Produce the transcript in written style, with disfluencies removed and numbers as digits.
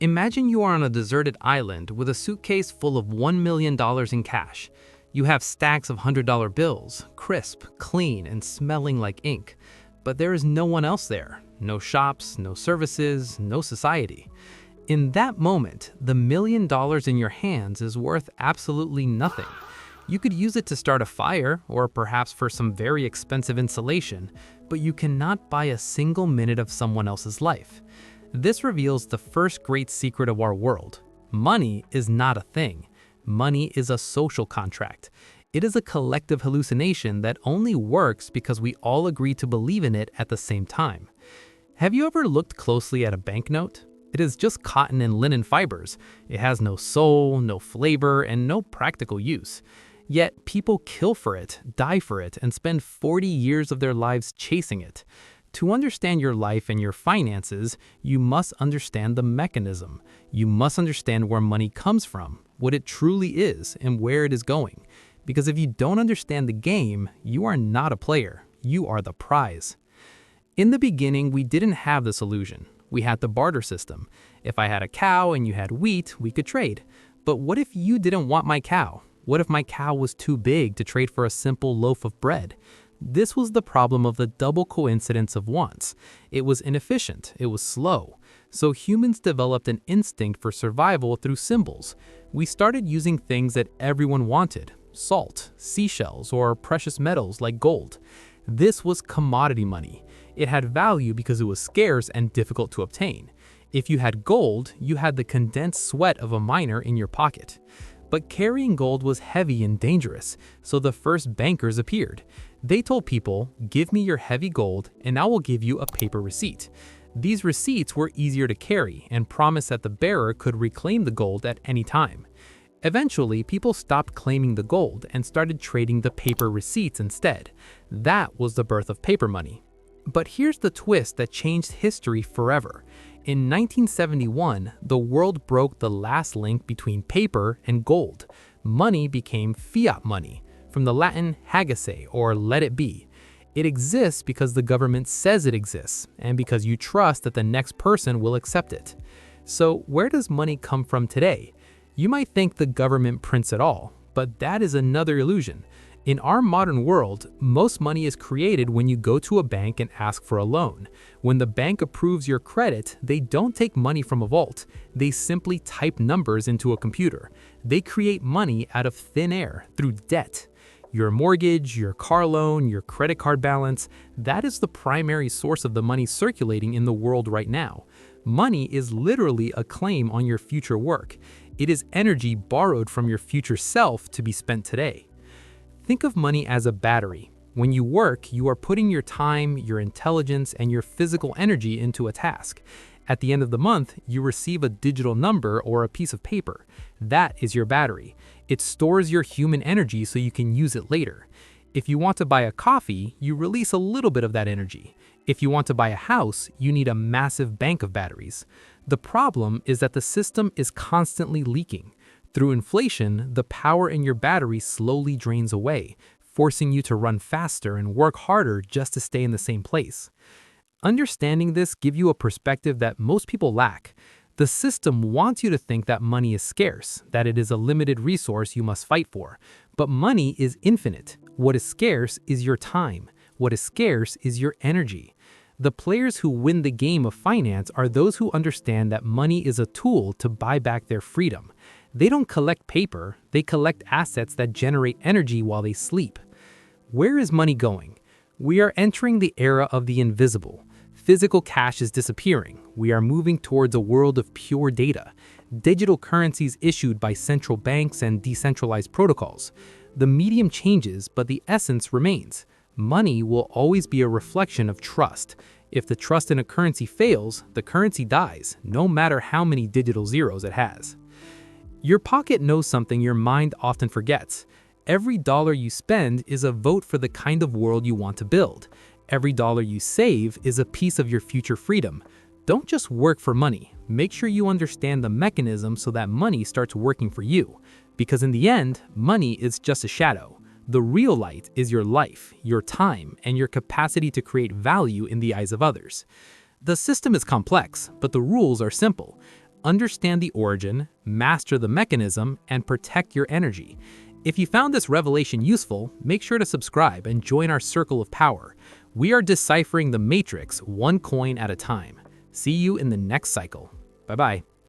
Imagine you are on a deserted island with a suitcase full of $1 million in cash. You have stacks of $100 bills, crisp, clean, and smelling like ink. But there is no one else there. No shops, no services, no society. In that moment, the $1 million in your hands is worth absolutely nothing. You could use it to start a fire, or perhaps for some very expensive insulation, but you cannot buy a single minute of someone else's life. This reveals the first great secret of our world. Money is not a thing. Money is a social contract. It is a collective hallucination that only works because we all agree to believe in it at the same time. Have you ever looked closely at a banknote? It is just cotton and linen fibers. It has no soul, no flavor, and no practical use. Yet people kill for it, die for it, and spend 40 years of their lives chasing it. To understand your life and your finances, you must understand the mechanism. You must understand where money comes from, what it truly is, and where it is going. Because if you don't understand the game, you are not a player. You are the prize. In the beginning, we didn't have this illusion. We had the barter system. If I had a cow and you had wheat, we could trade. But what if you didn't want my cow? What if my cow was too big to trade for a simple loaf of bread? This was the problem of the double coincidence of wants. It was inefficient, it was slow. So humans developed an instinct for survival through symbols. We started using things that everyone wanted: salt, seashells, or precious metals like gold. This was commodity money. It had value because it was scarce and difficult to obtain. If you had gold, you had the condensed sweat of a miner in your pocket. But carrying gold was heavy and dangerous, so the first bankers appeared. They told people, "Give me your heavy gold and I will give you a paper receipt." These receipts were easier to carry and promised that the bearer could reclaim the gold at any time. Eventually, people stopped claiming the gold and started trading the paper receipts instead. That was the birth of paper money. But here's the twist that changed history forever. In 1971, the world broke the last link between paper and gold. Money became fiat money, from the Latin hagesse, or let it be. It exists because the government says it exists, and because you trust that the next person will accept it. So where does money come from today? You might think the government prints it all, but that is another illusion. In our modern world, most money is created when you go to a bank and ask for a loan. When the bank approves your credit, they don't take money from a vault. They simply type numbers into a computer. They create money out of thin air through debt. Your mortgage, your car loan, your credit card balance, that is the primary source of the money circulating in the world right now. Money is literally a claim on your future work. It is energy borrowed from your future self to be spent today. Think of money as a battery. When you work, you are putting your time, your intelligence, and your physical energy into a task. At the end of the month, you receive a digital number or a piece of paper. That is your battery. It stores your human energy so you can use it later. If you want to buy a coffee, you release a little bit of that energy. If you want to buy a house, you need a massive bank of batteries. The problem is that the system is constantly leaking. Through inflation, the power in your battery slowly drains away, forcing you to run faster and work harder just to stay in the same place. Understanding this gives you a perspective that most people lack. The system wants you to think that money is scarce, that it is a limited resource you must fight for. But money is infinite. What is scarce is your time. What is scarce is your energy. The players who win the game of finance are those who understand that money is a tool to buy back their freedom. They don't collect paper, they collect assets that generate energy while they sleep. Where is money going? We are entering the era of the invisible. Physical cash is disappearing. We are moving towards a world of pure data. Digital currencies issued by central banks and decentralized protocols. The medium changes, but the essence remains. Money will always be a reflection of trust. If the trust in a currency fails, the currency dies, no matter how many digital zeros it has. Your pocket knows something your mind often forgets. Every dollar you spend is a vote for the kind of world you want to build. Every dollar you save is a piece of your future freedom. Don't just work for money. Make sure you understand the mechanism so that money starts working for you. Because in the end, money is just a shadow. The real light is your life, your time, and your capacity to create value in the eyes of others. The system is complex, but the rules are simple. understand the origin, master the mechanism, and protect your energy. If you found this revelation useful, make sure to subscribe and join our circle of power. We are deciphering the matrix one coin at a time. See you in the next cycle. Bye-bye.